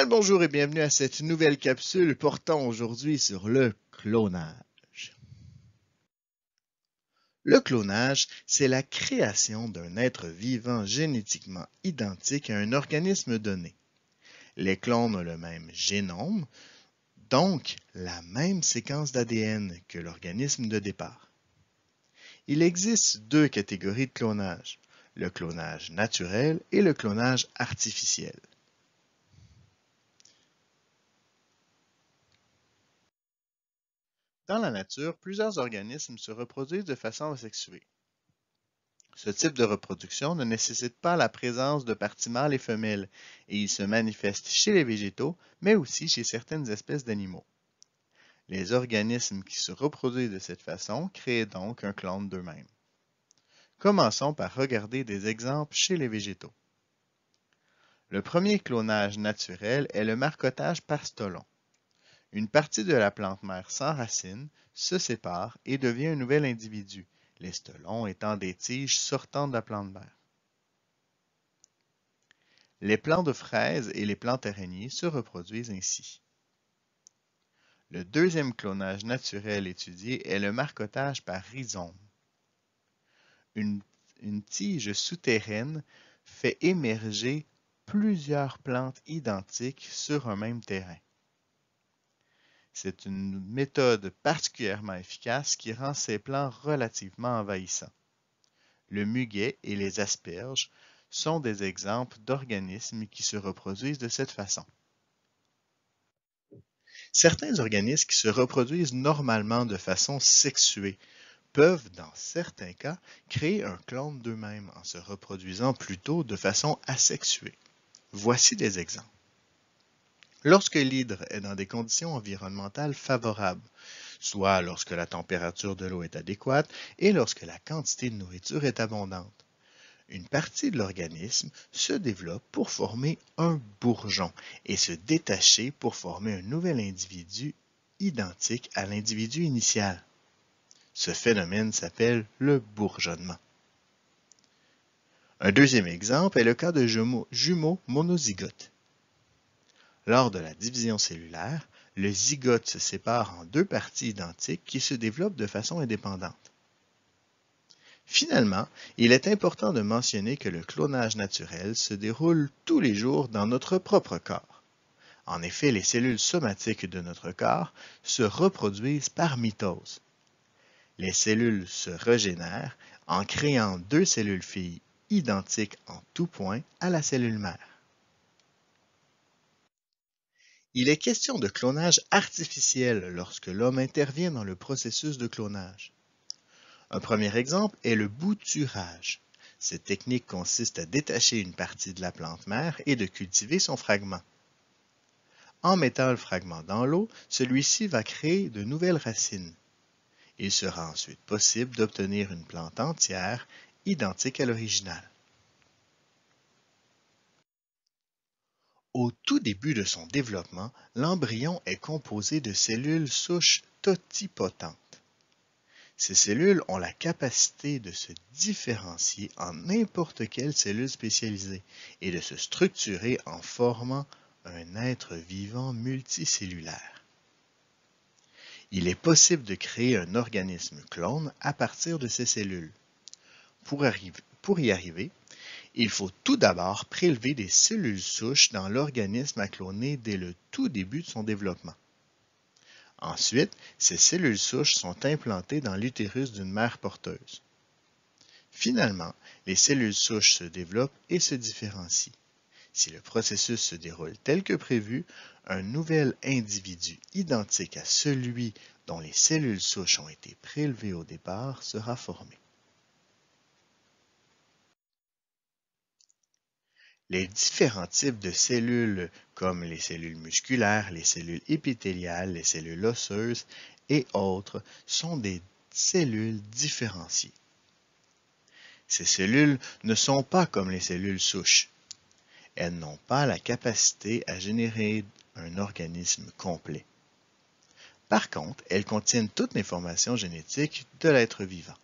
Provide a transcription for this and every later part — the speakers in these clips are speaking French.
Bien le bonjour et bienvenue à cette nouvelle capsule portant aujourd'hui sur le clonage. Le clonage, c'est la création d'un être vivant génétiquement identique à un organisme donné. Les clones ont le même génome, donc la même séquence d'ADN que l'organisme de départ. Il existe deux catégories de clonage, le clonage naturel et le clonage artificiel. Dans la nature, plusieurs organismes se reproduisent de façon asexuée. Ce type de reproduction ne nécessite pas la présence de parties mâles et femelles, et il se manifeste chez les végétaux, mais aussi chez certaines espèces d'animaux. Les organismes qui se reproduisent de cette façon créent donc un clone d'eux-mêmes. Commençons par regarder des exemples chez les végétaux. Le premier clonage naturel est le marcottage par stolon. Une partie de la plante mère sans racines se sépare et devient un nouvel individu, les stolons étant des tiges sortant de la plante mère. Les plants de fraises et les plantes araignées se reproduisent ainsi. Le deuxième clonage naturel étudié est le marcottage par rhizome. Une, une tige souterraine fait émerger plusieurs plantes identiques sur un même terrain. C'est une méthode particulièrement efficace qui rend ces plants relativement envahissants. Le muguet et les asperges sont des exemples d'organismes qui se reproduisent de cette façon. Certains organismes qui se reproduisent normalement de façon sexuée peuvent, dans certains cas, créer un clone d'eux-mêmes en se reproduisant plutôt de façon asexuée. Voici des exemples. Lorsque l'hydre est dans des conditions environnementales favorables, soit lorsque la température de l'eau est adéquate et lorsque la quantité de nourriture est abondante, une partie de l'organisme se développe pour former un bourgeon et se détacher pour former un nouvel individu identique à l'individu initial. Ce phénomène s'appelle le bourgeonnement. Un deuxième exemple est le cas de jumeaux monozygotes. Lors de la division cellulaire, le zygote se sépare en deux parties identiques qui se développent de façon indépendante. Finalement, il est important de mentionner que le clonage naturel se déroule tous les jours dans notre propre corps. En effet, les cellules somatiques de notre corps se reproduisent par mitose. Les cellules se régénèrent en créant deux cellules filles identiques en tout point à la cellule mère. Il est question de clonage artificiel lorsque l'homme intervient dans le processus de clonage. Un premier exemple est le bouturage. Cette technique consiste à détacher une partie de la plante mère et de cultiver son fragment. En mettant le fragment dans l'eau, celui-ci va créer de nouvelles racines. Il sera ensuite possible d'obtenir une plante entière identique à l'original. Au tout début de son développement, l'embryon est composé de cellules souches totipotentes. Ces cellules ont la capacité de se différencier en n'importe quelle cellule spécialisée et de se structurer en formant un être vivant multicellulaire. Il est possible de créer un organisme clone à partir de ces cellules. Pour y arriver, il faut tout d'abord prélever des cellules souches dans l'organisme à cloner dès le tout début de son développement. Ensuite, ces cellules souches sont implantées dans l'utérus d'une mère porteuse. Finalement, les cellules souches se développent et se différencient. Si le processus se déroule tel que prévu, un nouvel individu identique à celui dont les cellules souches ont été prélevées au départ sera formé. Les différents types de cellules, comme les cellules musculaires, les cellules épithéliales, les cellules osseuses et autres, sont des cellules différenciées. Ces cellules ne sont pas comme les cellules souches. Elles n'ont pas la capacité à générer un organisme complet. Par contre, elles contiennent toute l'information génétique de l'être vivant.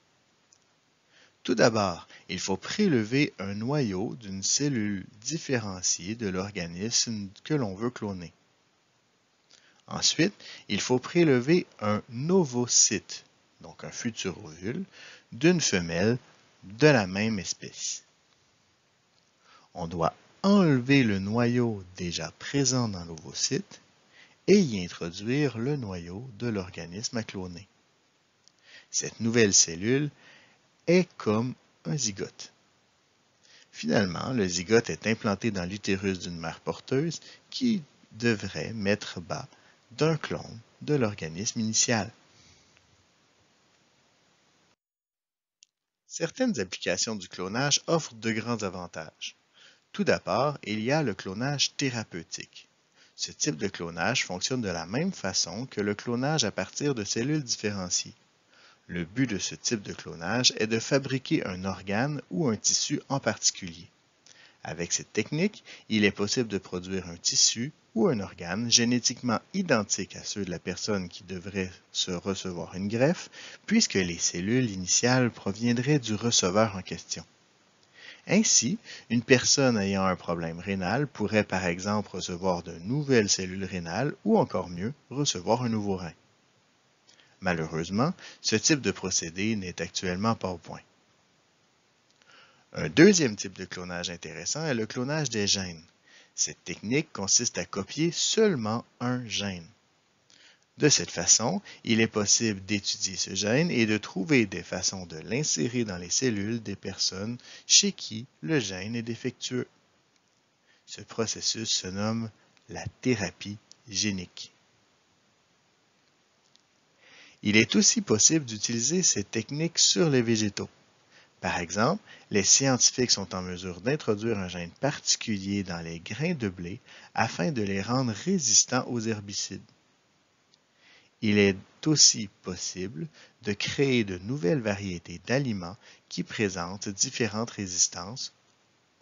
Tout d'abord, il faut prélever un noyau d'une cellule différenciée de l'organisme que l'on veut cloner. Ensuite, il faut prélever un ovocyte, donc un futur ovule, d'une femelle de la même espèce. On doit enlever le noyau déjà présent dans l'ovocyte et y introduire le noyau de l'organisme à cloner. Cette nouvelle cellule est comme un zygote. Finalement, le zygote est implanté dans l'utérus d'une mère porteuse qui devrait mettre bas d'un clone de l'organisme initial. Certaines applications du clonage offrent de grands avantages. Tout d'abord, il y a le clonage thérapeutique. Ce type de clonage fonctionne de la même façon que le clonage à partir de cellules différenciées. Le but de ce type de clonage est de fabriquer un organe ou un tissu en particulier. Avec cette technique, il est possible de produire un tissu ou un organe génétiquement identique à ceux de la personne qui devrait se recevoir une greffe, puisque les cellules initiales proviendraient du receveur en question. Ainsi, une personne ayant un problème rénal pourrait par exemple recevoir de nouvelles cellules rénales ou encore mieux, recevoir un nouveau rein. Malheureusement, ce type de procédé n'est actuellement pas au point. Un deuxième type de clonage intéressant est le clonage des gènes. Cette technique consiste à copier seulement un gène. De cette façon, il est possible d'étudier ce gène et de trouver des façons de l'insérer dans les cellules des personnes chez qui le gène est défectueux. Ce processus se nomme la thérapie génique. Il est aussi possible d'utiliser cette technique sur les végétaux. Par exemple, les scientifiques sont en mesure d'introduire un gène particulier dans les grains de blé afin de les rendre résistants aux herbicides. Il est aussi possible de créer de nouvelles variétés d'aliments qui présentent différentes résistances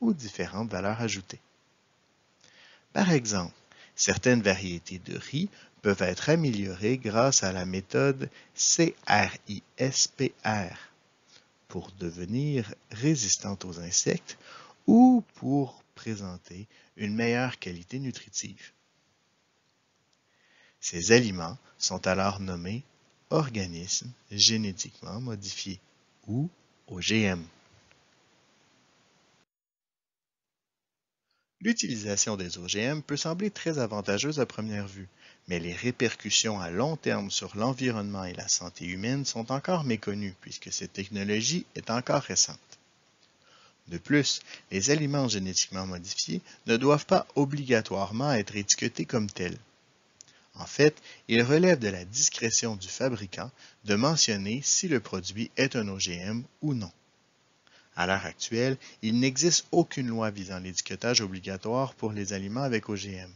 ou différentes valeurs ajoutées. Par exemple, certaines variétés de riz peuvent être améliorées grâce à la méthode CRISPR pour devenir résistantes aux insectes ou pour présenter une meilleure qualité nutritive. Ces aliments sont alors nommés organismes génétiquement modifiés ou OGM. L'utilisation des OGM peut sembler très avantageuse à première vue, mais les répercussions à long terme sur l'environnement et la santé humaine sont encore méconnues puisque cette technologie est encore récente. De plus, les aliments génétiquement modifiés ne doivent pas obligatoirement être étiquetés comme tels. En fait, il relève de la discrétion du fabricant de mentionner si le produit est un OGM ou non. À l'heure actuelle, il n'existe aucune loi visant l'étiquetage obligatoire pour les aliments avec OGM.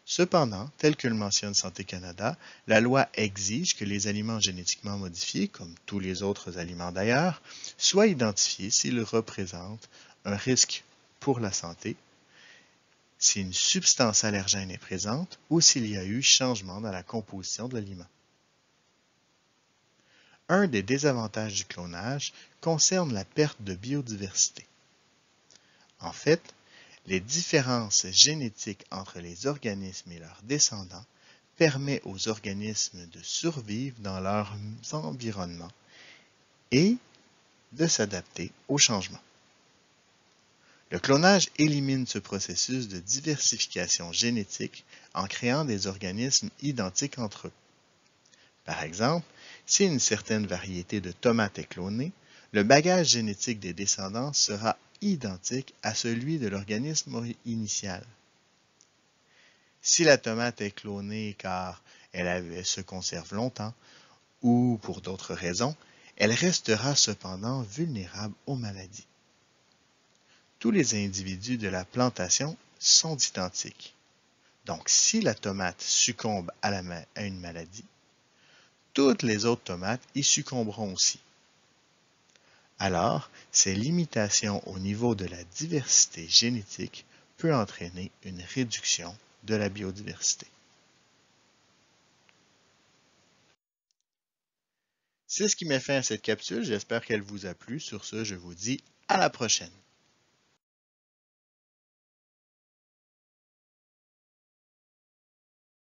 Cependant, tel que le mentionne Santé Canada, la loi exige que les aliments génétiquement modifiés, comme tous les autres aliments d'ailleurs, soient identifiés s'ils représentent un risque pour la santé, si une substance allergène est présente ou s'il y a eu changement dans la composition de l'aliment. Un des désavantages du clonage concerne la perte de biodiversité. En fait, les différences génétiques entre les organismes et leurs descendants permettent aux organismes de survivre dans leur environnement et de s'adapter aux changements. Le clonage élimine ce processus de diversification génétique en créant des organismes identiques entre eux. Par exemple, si une certaine variété de tomates est clonée, le bagage génétique des descendants sera identique à celui de l'organisme initial. Si la tomate est clonée car elle se conserve longtemps ou pour d'autres raisons, elle restera cependant vulnérable aux maladies. Tous les individus de la plantation sont identiques. Donc, si la tomate succombe à une maladie, toutes les autres tomates y succomberont aussi. Alors, ces limitations au niveau de la diversité génétique peuvent entraîner une réduction de la biodiversité. C'est ce qui met fin à cette capsule. J'espère qu'elle vous a plu. Sur ce, je vous dis à la prochaine.